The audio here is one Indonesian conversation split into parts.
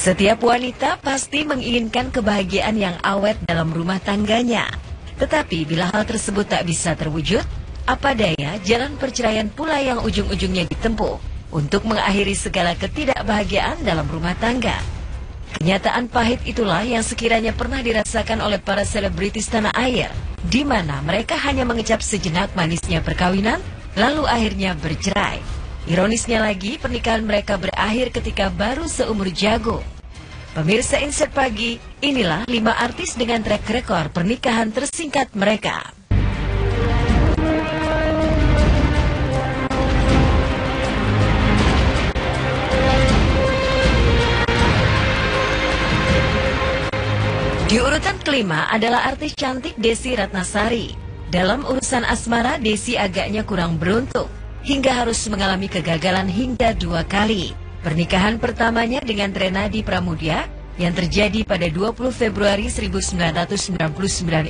Setiap wanita pasti menginginkan kebahagiaan yang awet dalam rumah tangganya. Tetapi bila hal tersebut tak bisa terwujud, apa daya jalan perceraian pula yang ujung-ujungnya ditempuh untuk mengakhiri segala ketidakbahagiaan dalam rumah tangga. Kenyataan pahit itulah yang sekiranya pernah dirasakan oleh para selebritis tanah air, di mana mereka hanya mengecap sejenak manisnya perkawinan, lalu akhirnya bercerai. Ironisnya lagi, pernikahan mereka berakhir ketika baru seumur jagung. Pemirsa Insert Pagi, inilah 5 artis dengan track record pernikahan tersingkat mereka. Di urutan kelima adalah artis cantik Desi Ratnasari. Dalam urusan asmara, Desi agaknya kurang beruntung, hingga harus mengalami kegagalan hingga 2 kali. Pernikahan pertamanya dengan Renadi Pramudia yang terjadi pada 20 Februari 1999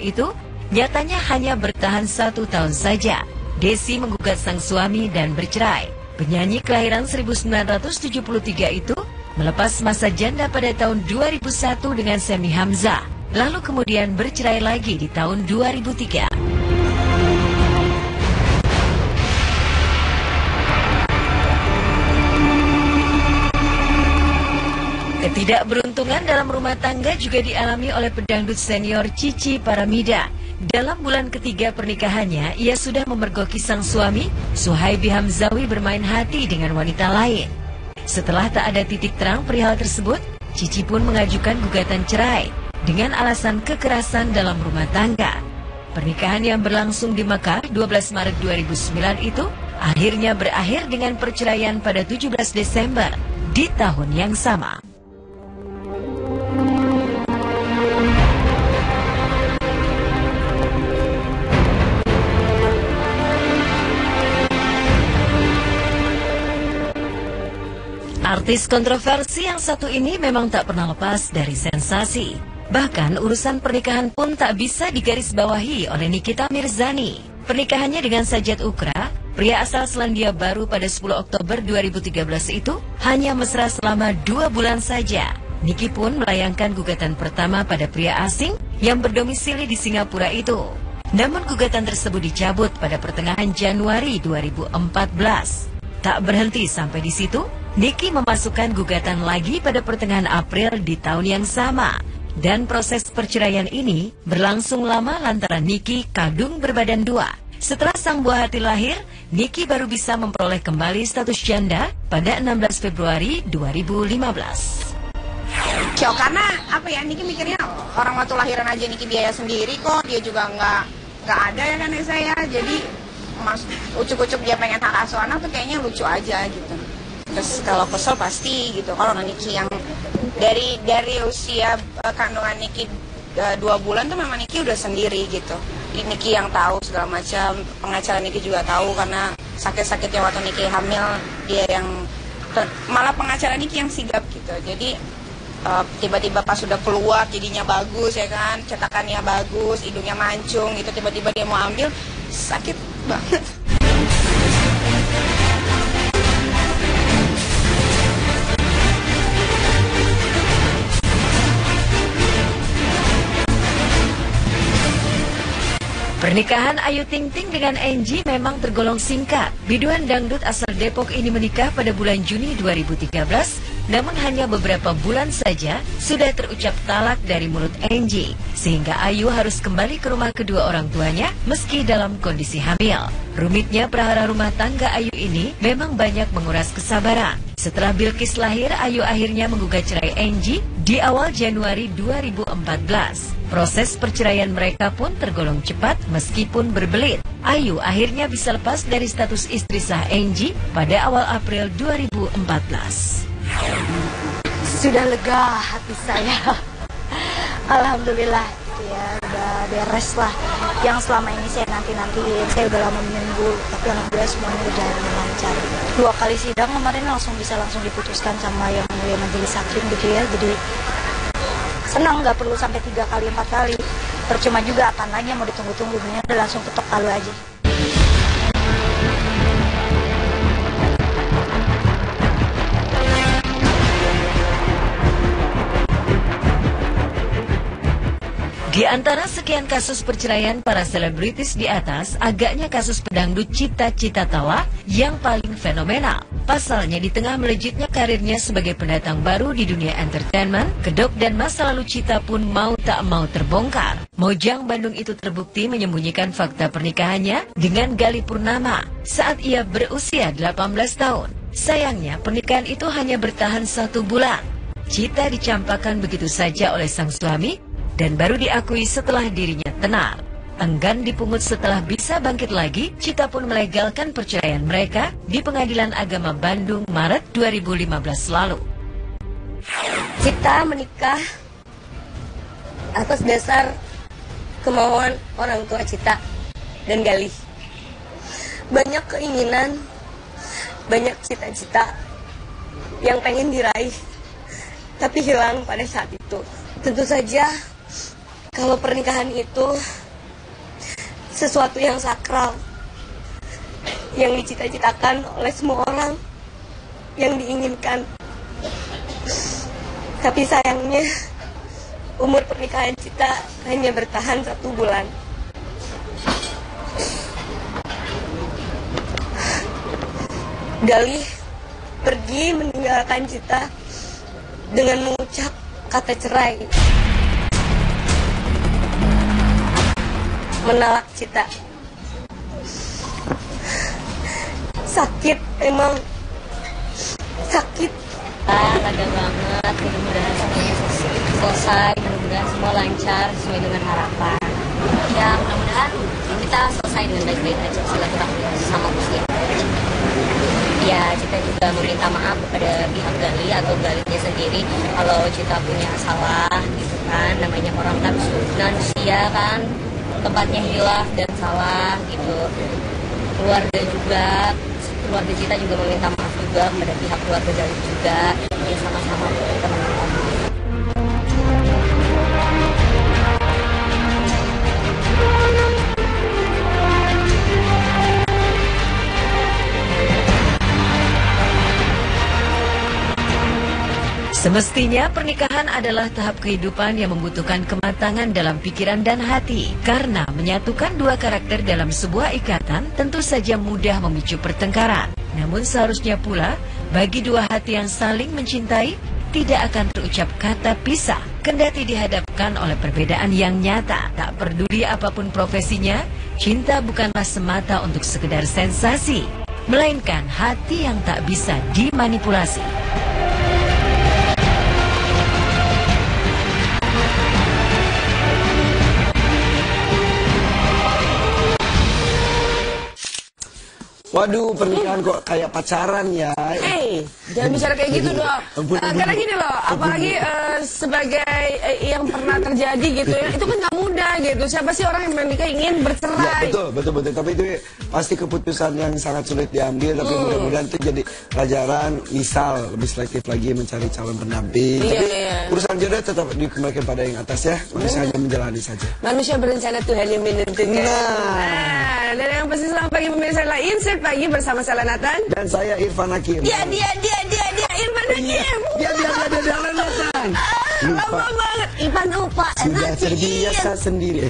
itu nyatanya hanya bertahan 1 tahun saja. Desi menggugat sang suami dan bercerai. Penyanyi kelahiran 1973 itu melepas masa janda pada tahun 2001 dengan Semi Hamzah, lalu kemudian bercerai lagi di tahun 2003. Ketidakberuntungan dalam rumah tangga juga dialami oleh pedangdut senior Cici Paramida. Dalam bulan ketiga pernikahannya, ia sudah memergoki sang suami, Suhaibi Hamzawi, bermain hati dengan wanita lain. Setelah tak ada titik terang perihal tersebut, Cici pun mengajukan gugatan cerai dengan alasan kekerasan dalam rumah tangga. Pernikahan yang berlangsung di Mekah 12 Maret 2009 itu akhirnya berakhir dengan perceraian pada 17 Desember di tahun yang sama. Artis kontroversi yang satu ini memang tak pernah lepas dari sensasi. Bahkan urusan pernikahan pun tak bisa digarisbawahi oleh Nikita Mirzani. Pernikahannya dengan Sajat Ukra, pria asal Selandia Baru pada 10 Oktober 2013 itu hanya mesra selama 2 bulan saja. Niki pun melayangkan gugatan pertama pada pria asing yang berdomisili di Singapura itu. Namun gugatan tersebut dicabut pada pertengahan Januari 2014. Tak berhenti sampai di situ, Niki memasukkan gugatan lagi pada pertengahan April di tahun yang sama. Dan proses perceraian ini berlangsung lama lantaran Niki kadung berbadan 2. Setelah sang buah hati lahir, Niki baru bisa memperoleh kembali status janda pada 16 Februari 2015. Shock karena apa ya, Niki mikirnya orang waktu lahiran aja Niki biaya sendiri kok, dia juga nggak ada ya kan saya. Jadi mas ucuk-ucuk dia pengen hak asuh anak tuh kayaknya lucu aja gitu. Terus kalau kesel pasti gitu. Kalau Niki yang dari usia kandungan Niki 2 bulan tuh memang Niki udah sendiri gitu. Niki yang tahu segala macam, pengacara Niki juga tahu karena sakit-sakitnya waktu Niki hamil, dia yang malah pengacara Niki yang sigap gitu. Jadi tiba-tiba pas sudah keluar jadinya bagus ya kan, cetakannya bagus, hidungnya mancung gitu, tiba-tiba dia mau ambil, sakit banget. Pernikahan Ayu Ting Ting dengan Angie memang tergolong singkat. Biduan dangdut asal Depok ini menikah pada bulan Juni 2013, namun hanya beberapa bulan saja sudah terucap talak dari mulut Angie, sehingga Ayu harus kembali ke rumah kedua orang tuanya meski dalam kondisi hamil. Rumitnya perahara rumah tangga Ayu ini memang banyak menguras kesabaran. Setelah Bilkis lahir, Ayu akhirnya menggugat cerai Angie di awal Januari 2014. Proses perceraian mereka pun tergolong cepat meskipun berbelit. Ayu akhirnya bisa lepas dari status istri sah Angie pada awal April 2014. Sudah lega hati saya. Alhamdulillah ya, udah beres lah. Yang selama ini saya nanti-nantiin, saya udah lama menunggu, tapi alhamdulillah semuanya udah lancar. 2 kali sidang kemarin langsung diputuskan sama yang mulia majelis hakim gitu ya. Jadi senang, nggak perlu sampai 3 kali 4 kali. Percuma juga apa lagi mau ditunggu-tunggu, udah langsung ketok palu aja. Di antara sekian kasus perceraian para selebritis di atas, agaknya kasus pedangdut Cita Citatala yang paling fenomenal. Pasalnya di tengah melejitnya karirnya sebagai pendatang baru di dunia entertainment, kedok dan masa lalu Cita pun mau tak mau terbongkar. Mojang Bandung itu terbukti menyembunyikan fakta pernikahannya dengan Gali Purnama saat ia berusia 18 tahun. Sayangnya pernikahan itu hanya bertahan 1 bulan. Cita dicampakkan begitu saja oleh sang suami dan baru diakui setelah dirinya tenar. Enggan dipungut setelah bisa bangkit lagi, Cita pun melegalkan perceraian mereka di Pengadilan Agama Bandung Maret 2015 lalu. Cita menikah atas dasar kemauan orang tua Cita dan Gali. Banyak keinginan, banyak cita-cita yang pengen diraih, tapi hilang pada saat itu. Tentu saja kalau pernikahan itu sesuatu yang sakral, yang dicita-citakan oleh semua orang, yang diinginkan. Tapi sayangnya umur pernikahan Cita hanya bertahan 1 bulan. Gali pergi meninggalkan Cita dengan mengucap kata cerai, menalak Cita. Sakit, emang sakit. Lega banget, mudah-mudahan semuanya selesai, mudah-mudahan semua lancar sesuai dengan harapan. Ya mudah-mudahan kita selesai dengan baik-baik aja silaturahmi sama usia. Ya Cita juga meminta maaf kepada pihak Gali atau Galinya sendiri kalau Cita punya salah gitu kan, namanya orang kan manusia kan, tempatnya hilaf dan salah gitu. Keluarga Cita juga meminta maaf juga kepada pihak keluarga Gali juga. Ya sama-sama teman-teman. Semestinya pernikahan adalah tahap kehidupan yang membutuhkan kematangan dalam pikiran dan hati. Karena menyatukan 2 karakter dalam sebuah ikatan tentu saja mudah memicu pertengkaran. Namun seharusnya pula, bagi 2 hati yang saling mencintai, tidak akan terucap kata pisah. Kendati dihadapkan oleh perbedaan yang nyata, tak peduli apapun profesinya, cinta bukanlah semata untuk sekedar sensasi, melainkan hati yang tak bisa dimanipulasi. Waduh, pernikahan kok kayak pacaran ya. Jangan bicara kayak gitu dong. Karena gini loh, apalagi sebagai yang pernah terjadi gitu ya, itu kan gak mudah gitu. Siapa sih orang yang menikah ingin bercerai? Ya, betul. Tapi itu pasti keputusan yang sangat sulit diambil. Tapi mudah-mudahan itu jadi pelajaran. Misal lebih selektif lagi mencari calon pendamping. Tapi urusan jodoh tetap dikembalikan pada yang atas ya. Manusia hanya menjalani saja. Manusia berencana, Tuhan yang menentukan. Dan yang pasti selamat pagi pemirsa lain, pagi bersama saya Nathan dan saya Irfan Hakim. Dia Irfan Hakim. Dia Nathan. Lupa banget. Irfan lupa. Sudah terbiasa sendiri.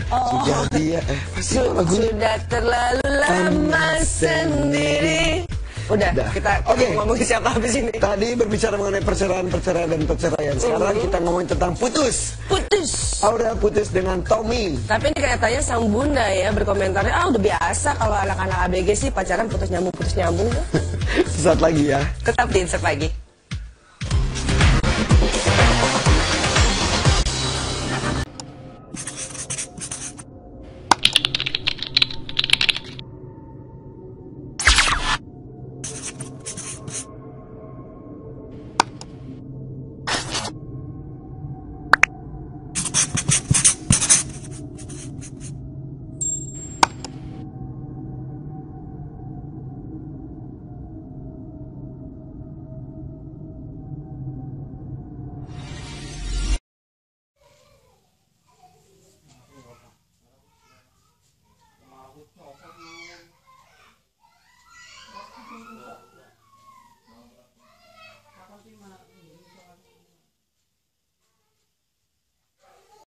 Sudah terlalu lama sendiri. Udah. Kita ngomongin siapa habis ini. Tadi berbicara mengenai perceraian dan perceraian. Sekarang kita ngomongin tentang putus. Aura putus dengan Tommy. Tapi ini kayaknya sang bunda ya berkomentarnya, udah biasa kalau anak-anak ABG sih pacaran putus nyambung. Sesaat lagi ya. Tetap di Insert Pagi.